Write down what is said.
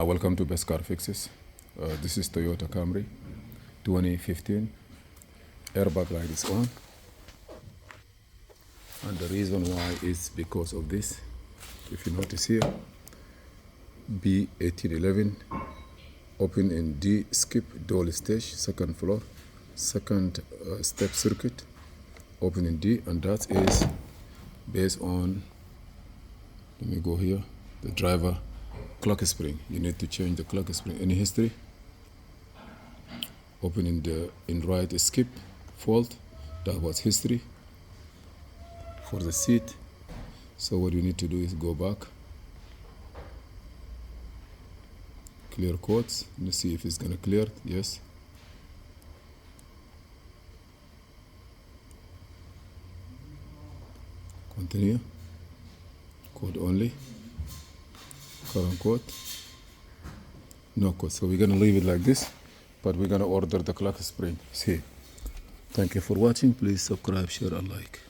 Welcome to Best Car Fixes. This is Toyota Camry 2015. Airbag light is on, and the reason why is because of this. If you notice here, B1811, open in D, skip dual stage, second floor, second step circuit, open in D, and that is based on, let me go here, the driver clock spring. You need to change the clock spring. Any history, open in right, skip fault, that was history for the seat. So what you need to do is go back, clear codes. Let's see if it's gonna clear. Yes, continue, code only, current code, no code. So we're gonna leave it like this, but we're gonna order the clock spring. See. Thank you for watching. Please subscribe, share, and like.